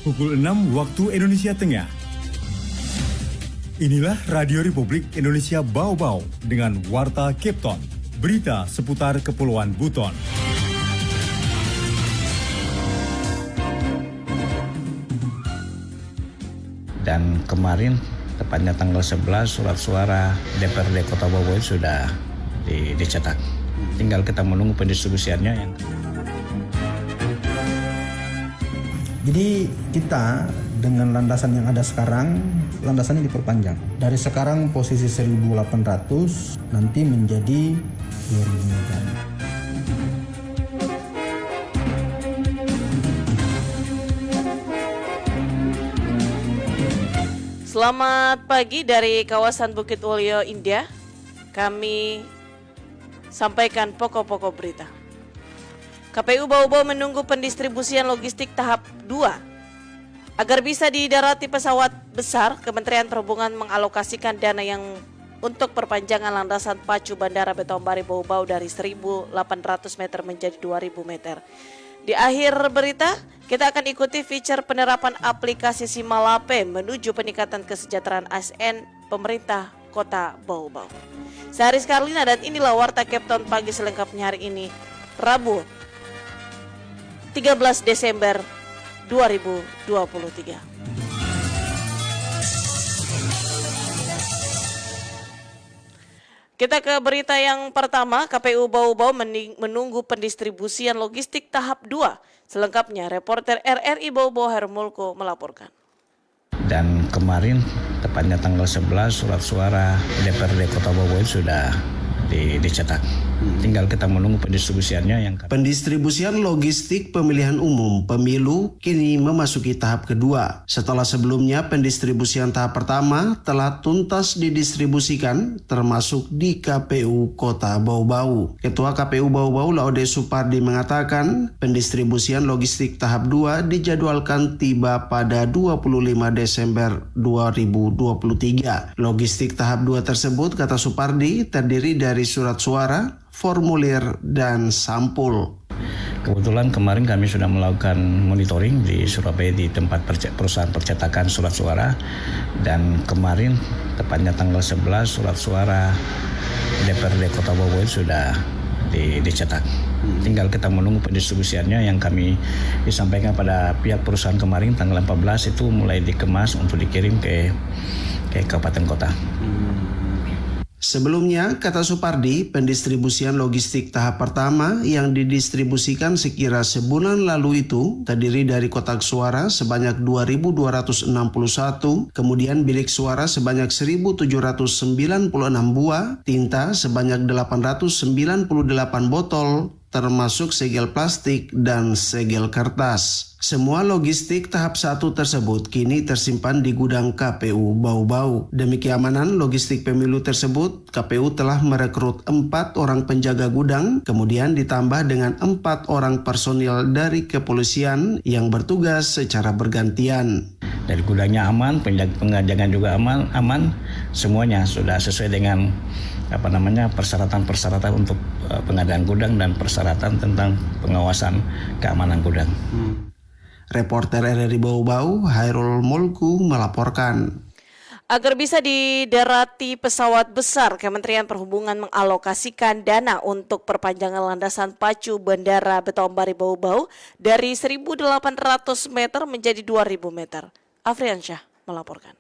pukul 6 waktu Indonesia Tengah. Inilah Radio Republik Indonesia Bau-Bau dengan Warta Cape Town, berita seputar Kepulauan Buton. Dan kemarin, tepatnya tanggal 11, surat suara DPRD Kota Bau-Bau sudah dicetak. Tinggal kita menunggu pendistribusiannya yang. Jadi kita dengan landasan yang ada sekarang, landasannya diperpanjang. Dari sekarang posisi 1.800 nanti menjadi 2.000 meter. Selamat pagi dari kawasan Bukit Wolio, India. Kami sampaikan pokok-pokok berita. KPU Bau-Bau menunggu pendistribusian logistik tahap 2. Agar bisa didarati pesawat besar, Kementerian Perhubungan mengalokasikan dana yang untuk perpanjangan landasan pacu Bandara Betombari Bau-Bau dari 1.800 meter menjadi 2.000 meter. Di akhir berita, kita akan ikuti feature penerapan aplikasi Simalape menuju peningkatan kesejahteraan ASN pemerintah Kota Bau-Bau. Saya Haris Karlina dan inilah Warta Cape Town pagi selengkapnya hari ini, Rabu 13 Desember 2023. Kita ke berita yang pertama, KPU Bau-Bau menunggu pendistribusian logistik tahap 2. Selengkapnya, reporter RRI Bau-Bau Hermulko melaporkan. Dan kemarin, tepatnya tanggal 11, surat suara DPRD Kota Bau-Bau sudah dicetak. Tinggal kita menunggu pendistribusiannya yang. Pendistribusian logistik pemilihan umum pemilu kini memasuki tahap kedua. Setelah sebelumnya pendistribusian tahap pertama telah tuntas didistribusikan termasuk di KPU Kota Bau-Bau. Ketua KPU Bau-Bau Laude Supardi mengatakan pendistribusian logistik tahap 2 dijadwalkan tiba pada 25 Desember 2023. Logistik tahap 2 tersebut, kata Supardi, terdiri dari surat suara, formulir, dan sampul. Kebetulan kemarin kami sudah melakukan monitoring di Surabaya di tempat perusahaan percetakan surat suara. Dan kemarin, tepatnya tanggal 11, surat suara DPRD Kota Bau-Bau sudah dicetak. Tinggal kita menunggu pendistribusiannya yang kami disampaikan pada pihak perusahaan kemarin tanggal 14 itu mulai dikemas untuk dikirim ke kabupaten kota. Sebelumnya, kata Supardi, pendistribusian logistik tahap pertama yang didistribusikan sekira sebulan lalu itu terdiri dari kotak suara sebanyak 2.261, kemudian bilik suara sebanyak 1.796 buah, tinta sebanyak 898 botol, termasuk segel plastik dan segel kertas. Semua logistik tahap 1 tersebut kini tersimpan di gudang KPU Bau-Bau. Demi keamanan logistik pemilu tersebut, KPU telah merekrut 4 orang penjaga gudang, kemudian ditambah dengan 4 orang personil dari kepolisian yang bertugas secara bergantian. Dari gudangnya aman, penjagaan juga aman, semuanya sudah sesuai dengan persyaratan untuk pengadaan gudang dan persyaratan tentang pengawasan keamanan gudang. Reporter RRI Bau-Bau, Hairul Mulku melaporkan. Agar bisa didarati pesawat besar, Kementerian Perhubungan mengalokasikan dana untuk perpanjangan landasan pacu Bandara Betombari Bau-Bau dari 1.800 meter menjadi 2.000 meter. Afriansyah melaporkan.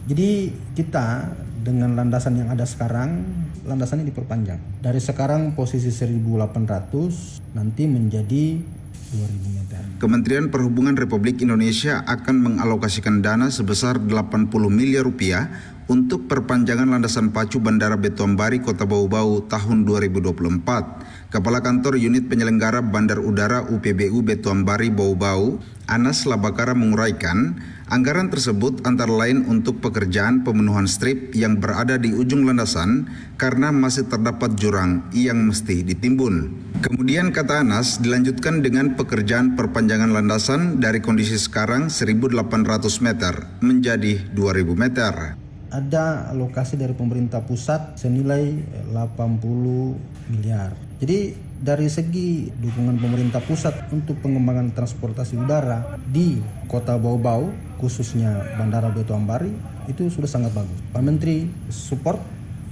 Jadi kita dengan landasan yang ada sekarang, landasannya diperpanjang. Dari sekarang posisi 1.800 nanti menjadi 2.000 meter. Kementerian Perhubungan Republik Indonesia akan mengalokasikan dana sebesar 80 miliar rupiah untuk perpanjangan landasan pacu Bandara Betombari Kota Bau-Bau tahun 2024. Kepala Kantor Unit Penyelenggara Bandar Udara UPBU Betombari Bau-Bau, Anas Labakara menguraikan, anggaran tersebut antara lain untuk pekerjaan pemenuhan strip yang berada di ujung landasan karena masih terdapat jurang yang mesti ditimbun. Kemudian kata Anas dilanjutkan dengan pekerjaan perpanjangan landasan dari kondisi sekarang 1.800 meter menjadi 2.000 meter. Ada alokasi dari pemerintah pusat senilai 80 miliar. Jadi dari segi dukungan pemerintah pusat untuk pengembangan transportasi udara di Kota Bau-Bau, khususnya Bandara Beto Ambari, itu sudah sangat bagus. Pak Menteri support,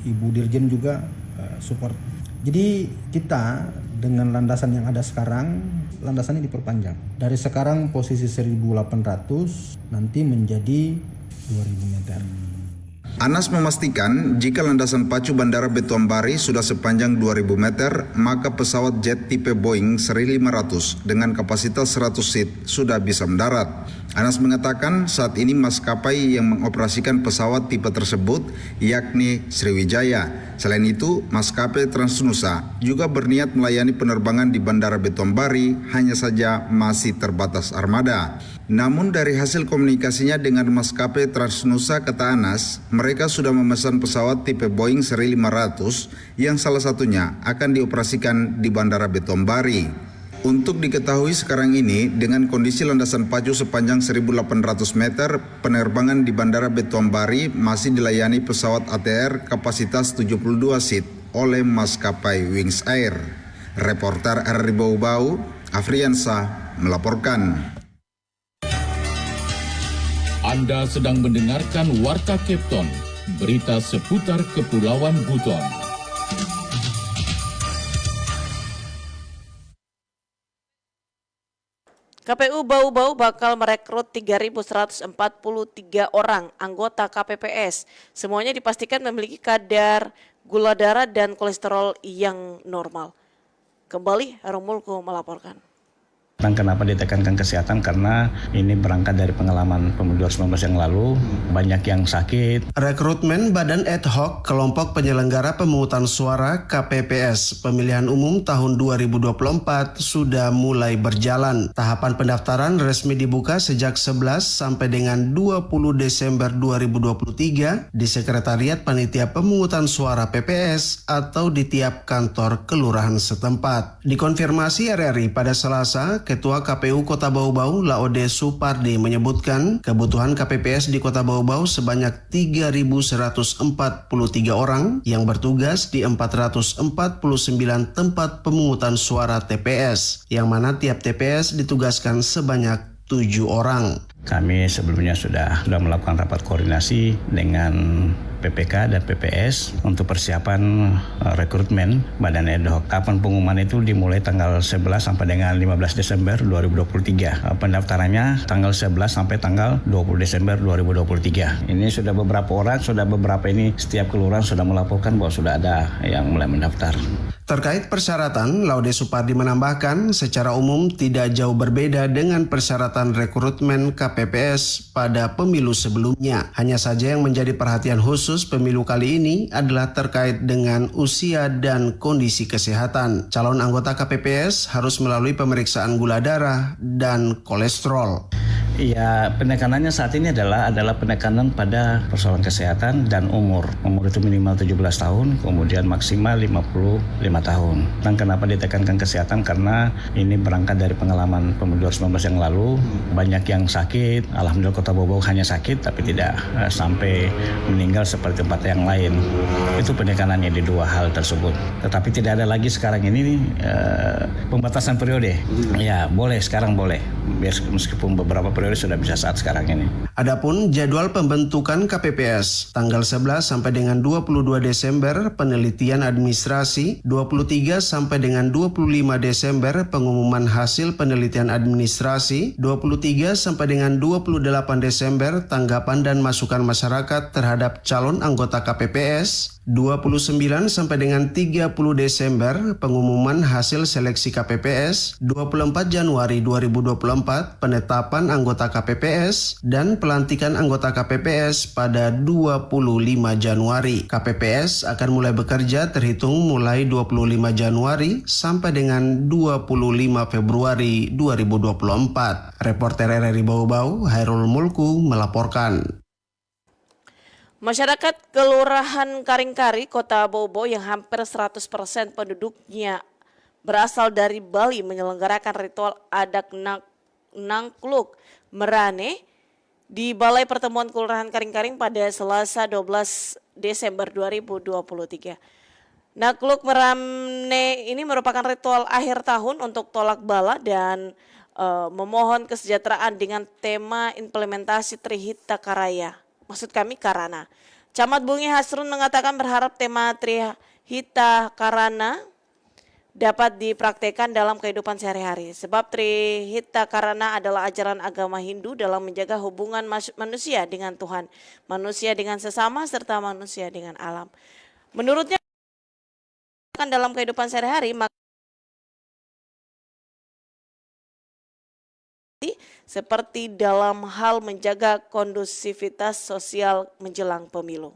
Ibu Dirjen juga support. Jadi kita dengan landasan yang ada sekarang, landasan ini diperpanjang. Dari sekarang posisi 1.800 nanti menjadi 2.000 meter. Anas memastikan jika landasan pacu Bandara Beto Ambari sudah sepanjang 2.000 meter, maka pesawat jet tipe Boeing Seri 500 dengan kapasitas 100 seat sudah bisa mendarat. Anas mengatakan saat ini maskapai yang mengoperasikan pesawat tipe tersebut yakni Sriwijaya. Selain itu, maskapai Transnusa juga berniat melayani penerbangan di Bandara Beto Ambari, hanya saja masih terbatas armada. Namun dari hasil komunikasinya dengan maskapai Transnusa, kata Anas, mereka sudah memesan pesawat tipe Boeing Seri 500 yang salah satunya akan dioperasikan di Bandara Beto Ambari. Untuk diketahui sekarang ini, dengan kondisi landasan pacu sepanjang 1.800 meter, penerbangan di Bandara Beto Ambari masih dilayani pesawat ATR kapasitas 72 seat oleh maskapai Wings Air. Reporter RRI Bau-Bau, Afriansah, melaporkan. Anda sedang mendengarkan Warta Kepton, berita seputar Kepulauan Buton. KPU Bau-Bau bakal merekrut 3.143 orang anggota KPPS. Semuanya dipastikan memiliki kadar gula darah dan kolesterol yang normal. Kembali Harum Mulku melaporkan. Dan kenapa ditekankan kesehatan? Karena ini berangkat dari pengalaman pemilu 2019 yang lalu, banyak yang sakit. Rekrutmen Badan Ad Hoc Kelompok Penyelenggara Pemungutan Suara KPPS Pemilihan Umum tahun 2024 sudah mulai berjalan. Tahapan pendaftaran resmi dibuka sejak 11 sampai dengan 20 Desember 2023 di Sekretariat Panitia Pemungutan Suara PPS atau di tiap kantor kelurahan setempat. Dikonfirmasi RRI pada Selasa, Ketua KPU Kota Bau-Bau Laode Supardi menyebutkan kebutuhan KPPS di Kota Bau-Bau sebanyak 3.143 orang yang bertugas di 449 tempat pemungutan suara TPS, yang mana tiap TPS ditugaskan sebanyak 7 orang. Kami sebelumnya sudah melakukan rapat koordinasi dengan PPK dan PPS untuk persiapan rekrutmen Badan Ad Hoc. Kapan pengumuman itu dimulai tanggal 11 sampai dengan 15 Desember 2023. Pendaftarannya tanggal 11 sampai tanggal 20 Desember 2023. Ini sudah beberapa ini setiap kelurahan sudah melaporkan bahwa sudah ada yang mulai mendaftar. Terkait persyaratan, Laude Supardi menambahkan secara umum tidak jauh berbeda dengan persyaratan rekrutmen KPPS pada pemilu sebelumnya. Hanya saja yang menjadi perhatian khusus pemilu kali ini adalah terkait dengan usia dan kondisi kesehatan. Calon anggota KPPS harus melalui pemeriksaan gula darah dan kolesterol. Ya, penekanannya saat ini adalah penekanan pada persoalan kesehatan dan umur. Umur itu minimal 17 tahun, kemudian maksimal 55 tahun. Dan kenapa ditekankan kesehatan? Karena ini berangkat dari pengalaman pemilu 2019 yang lalu, banyak yang sakit. Alhamdulillah Kota Bau-Bau hanya sakit, tapi tidak sampai meninggal seperti tempat yang lain. Itu penekanannya di dua hal tersebut. Tetapi tidak ada lagi sekarang ini pembatasan periode. Ya, boleh sekarang boleh. Meskipun beberapa periode sudah bisa saat sekarang ini. Adapun jadwal pembentukan KPPS tanggal 11 sampai dengan 22 Desember penelitian administrasi, 23 sampai dengan 25 Desember pengumuman hasil penelitian administrasi, 23 sampai dengan 28 Desember tanggapan dan masukan masyarakat terhadap calon anggota KPPS, 29 sampai dengan 30 Desember pengumuman hasil seleksi KPPS, 24 Januari 2024 penetapan anggota KPPS dan pelantikan anggota KPPS pada 25 Januari. KPPS akan mulai bekerja terhitung mulai 25 Januari sampai dengan 25 Februari 2024. Reporter RRI Bau-Bau, Hairul Mulku melaporkan. Masyarakat Kelurahan Karingkari, Kota Bau-Bau yang hampir 100% penduduknya berasal dari Bali menyelenggarakan ritual adat Nangkluk Merane di Balai Pertemuan Kelurahan Karing-Karing pada Selasa 12 Desember 2023. Nakluk Meramne ini merupakan ritual akhir tahun untuk tolak bala dan memohon kesejahteraan dengan tema implementasi Trihita Karaya. Maksud kami Karana. Camat Bungi Hasrun mengatakan berharap tema Trihita Karana dapat dipraktekkan dalam kehidupan sehari-hari. Sebab Trihita Karana adalah ajaran agama Hindu dalam menjaga hubungan manusia dengan Tuhan, manusia dengan sesama, serta manusia dengan alam. Menurutnya dalam kehidupan sehari-hari seperti dalam hal menjaga kondusivitas sosial menjelang pemilu.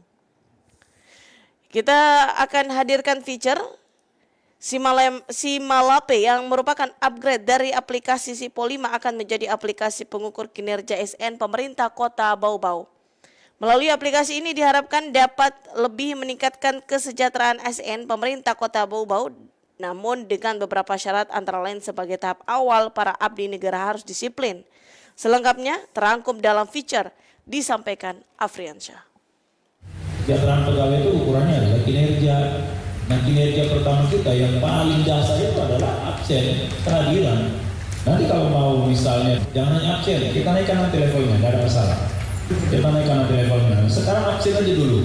Kita akan hadirkan feature Simalape yang merupakan upgrade dari aplikasi Sipo 5 akan menjadi aplikasi pengukur kinerja ASN pemerintah Kota Bau-Bau. Melalui aplikasi ini diharapkan dapat lebih meningkatkan kesejahteraan ASN pemerintah Kota Bau-Bau, namun dengan beberapa syarat antara lain sebagai tahap awal para abdi negara harus disiplin. Selengkapnya terangkum dalam feature disampaikan Afriansyah. Kesejahteraan pegawai itu ukurannya adalah kinerja. Nah, kinerja pertama kita yang paling dasar itu adalah absen, kehadiran. Nanti kalau mau misalnya jangan hanya absen, kita naikkan nanti levelnya, tidak ada masalah. Kita naikkan nanti levelnya. Sekarang absen aja dulu.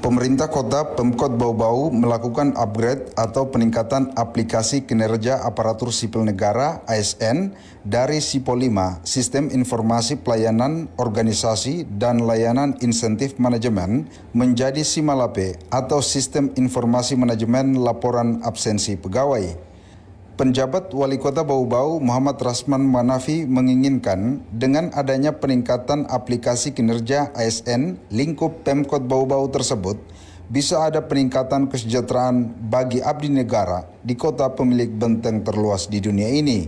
Pemerintah Kota Pemkot Bau-Bau melakukan upgrade atau peningkatan aplikasi kinerja aparatur sipil negara ASN dari Sipo 5, Sistem Informasi Pelayanan Organisasi dan Layanan Insentif Manajemen, menjadi Simalape atau Sistem Informasi Manajemen Laporan Absensi Pegawai. Penjabat Wali Kota Bau-Bau Muhammad Rasman Manafi menginginkan dengan adanya peningkatan aplikasi kinerja ASN lingkup Pemkot Bau-Bau tersebut bisa ada peningkatan kesejahteraan bagi abdi negara di kota pemilik benteng terluas di dunia ini.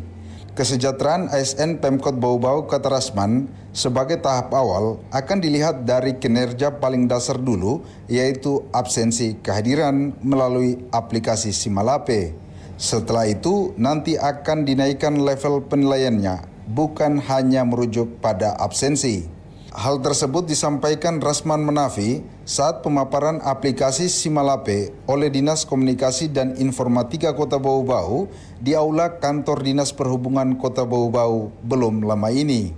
Kesejahteraan ASN Pemkot Bau-Bau, kata Rasman, sebagai tahap awal akan dilihat dari kinerja paling dasar dulu, yaitu absensi kehadiran melalui aplikasi Simalape. Setelah itu nanti akan dinaikkan level penilaiannya, bukan hanya merujuk pada absensi. Hal tersebut disampaikan Rasman Manafi saat pemaparan aplikasi Simalape oleh Dinas Komunikasi dan Informatika Kota Bau-Bau di Aula Kantor Dinas Perhubungan Kota Bau-Bau belum lama ini.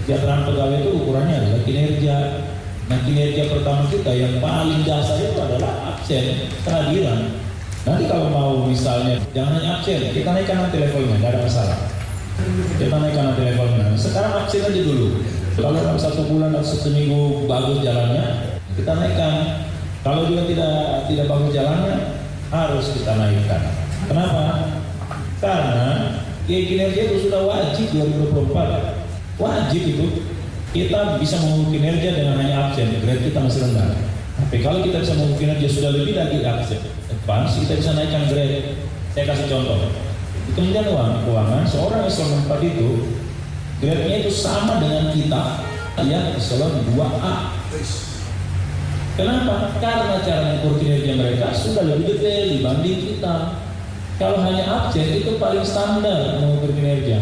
Kesejahteraan pegawai itu ukurannya adalah kinerja. Nah, kinerja pertama kita yang paling dasar itu adalah absen, kehadiran. Nanti kalau mau misalnya jangan hanya absen, kita naikkan nanti levelnya, tidak ada masalah. Kita naikkan nanti levelnya. Sekarang absen aja dulu. Kalau dalam 1 bulan atau 1 minggu bagus jalannya, kita naikkan. Kalau juga tidak bagus jalannya, harus kita naikkan. Kenapa? Karena kinerja itu sudah wajib 2024. Wajib itu. Kita bisa mengukur kinerja dengan hanya absen, grade kita masih rendah. Tapi kalau kita bisa mengukur kinerja sudah lebih lagi absen, kita bisa naikkan grade. Saya kasih contoh. Di Kementerian Keuangan, seorang eselon 4 itu grade-nya itu sama dengan kita yang eselon 2A. Kenapa? Karena cara mengukur kinerja mereka sudah lebih detail dibanding kita. Kalau hanya absen itu paling standar mengukur kinerja.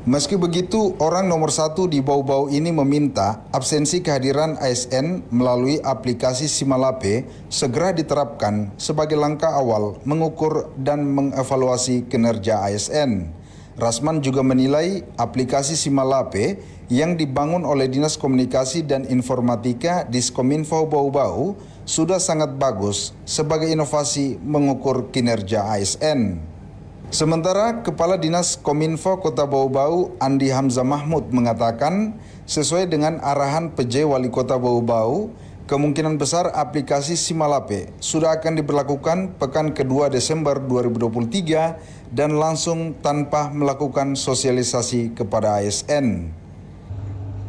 Meski begitu, orang nomor 1 di Bau-Bau ini meminta absensi kehadiran ASN melalui aplikasi Simalape segera diterapkan sebagai langkah awal mengukur dan mengevaluasi kinerja ASN. Rasman juga menilai aplikasi Simalape yang dibangun oleh Dinas Komunikasi dan Informatika Diskominfo Bau-Bau sudah sangat bagus sebagai inovasi mengukur kinerja ASN. Sementara Kepala Dinas Kominfo Kota Bau-Bau Andi Hamzah Mahmud mengatakan sesuai dengan arahan PJ Wali Kota Bau-Bau, kemungkinan besar aplikasi Simalape sudah akan diberlakukan pekan kedua Desember 2023 dan langsung tanpa melakukan sosialisasi kepada ASN.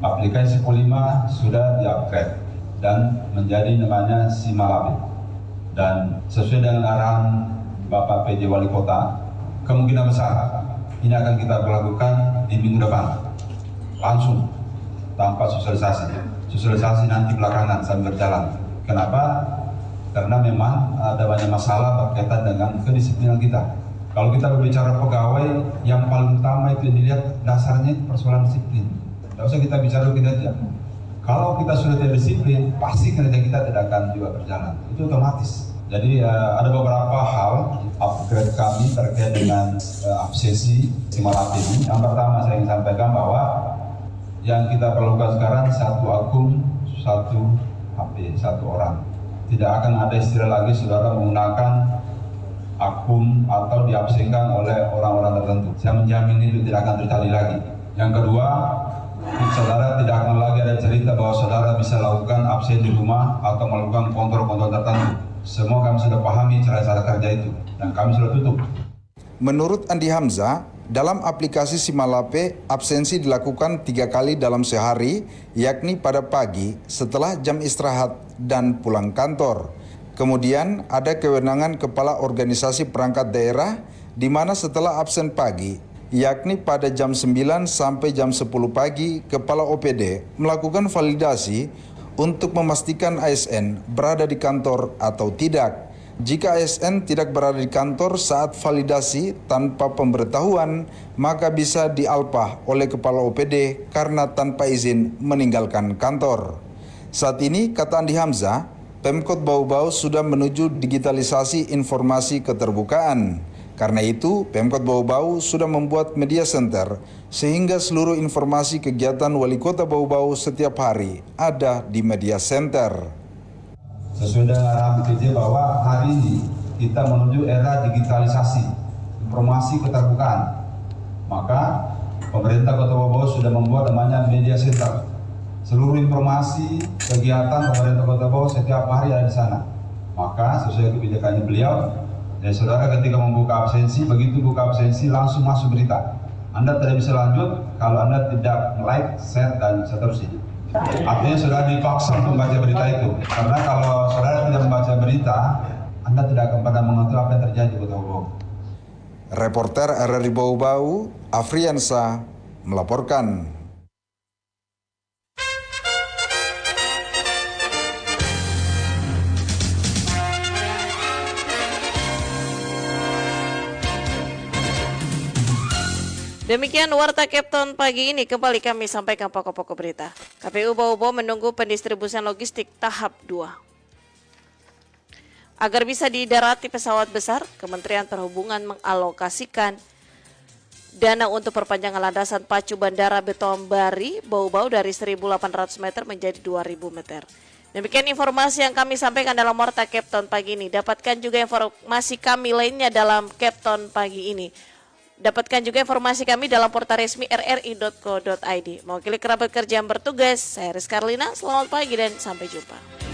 Aplikasi Sipo 5 sudah di-upgrade dan menjadi namanya Simalape. Dan sesuai dengan arahan Bapak PJ Wali Kota, kemungkinan besar ini akan kita berlakukan di minggu depan langsung tanpa sosialisasi. Sosialisasi nanti belakangan sambil berjalan. Kenapa? Karena memang ada banyak masalah berkaitan dengan kedisiplinan kita. Kalau kita berbicara pegawai, yang paling utama itu dilihat dasarnya persoalan disiplin. Tidak usah kita bicara kinerja. Kalau kita sudah tidak disiplin, pasti kinerja kita tidak akan juga berjalan. Itu otomatis. Jadi ada beberapa hal upgrade kami terkait dengan absensi Simalapi ini. Yang pertama saya ingin sampaikan bahwa yang kita perlukan sekarang satu akun, satu HP, satu orang. Tidak akan ada istilah lagi saudara menggunakan akun atau diabsenkan oleh orang-orang tertentu. Saya menjamin itu tidak akan terjadi lagi. Yang kedua, saudara tidak akan lagi ada cerita bahwa saudara bisa lakukan absen di rumah atau melakukan kontrol-kontrol tertentu. Semua kami sudah pahami cara-cara kerja itu dan kami sudah tutup. Menurut Andi Hamzah, dalam aplikasi Simalape, absensi dilakukan 3 kali dalam sehari, yakni pada pagi, setelah jam istirahat, dan pulang kantor. Kemudian ada kewenangan kepala organisasi perangkat daerah, di mana setelah absen pagi, yakni pada jam 9 sampai jam 10 pagi, kepala OPD melakukan validasi untuk memastikan ASN berada di kantor atau tidak. Jika ASN tidak berada di kantor saat validasi tanpa pemberitahuan, maka bisa dialpah oleh kepala OPD karena tanpa izin meninggalkan kantor. Saat ini, kata Andi Hamzah, Pemkot Bau-Bau sudah menuju digitalisasi informasi keterbukaan. Karena itu, Pemkot Bau-Bau sudah membuat media center sehingga seluruh informasi kegiatan Wali Kota Bau-Bau setiap hari ada di media center. Sesuai dengan arahan BPJ bahwa hari ini kita menuju era digitalisasi, informasi keterbukaan. Maka pemerintah Kota Bau-Bau sudah membuat namanya media center. Seluruh informasi kegiatan pemerintah Kota Bau setiap hari ada di sana. Maka sesuai kebijakannya beliau, ya saudara ketika membuka absensi, begitu buka absensi langsung masuk berita. Anda tidak bisa lanjut kalau Anda tidak like, share, dan seterusnya. Artinya saudara dipaksa untuk membaca berita itu. Karena kalau saudara tidak membaca berita, Anda tidak akan pernah mengetahui apa yang terjadi di Kota Bau. Reporter RRI Bau-Bau, Afriansa, melaporkan. Demikian Warta Kepton pagi ini, kembali kami sampaikan pokok-pokok berita. KPU Bau-Bau menunggu pendistribusian logistik tahap 2. Agar bisa didarati pesawat besar, Kementerian Perhubungan mengalokasikan dana untuk perpanjangan landasan pacu Bandara Beton Bari Bau-Bau dari 1.800 meter menjadi 2.000 meter. Demikian informasi yang kami sampaikan dalam Warta Kepton pagi ini. Dapatkan juga informasi kami lainnya dalam Kepton pagi ini. Dapatkan juga informasi kami dalam portal resmi rri.co.id. Mewakili kerabat kerja yang bertugas, saya Rizka Arlina, selamat pagi dan sampai jumpa.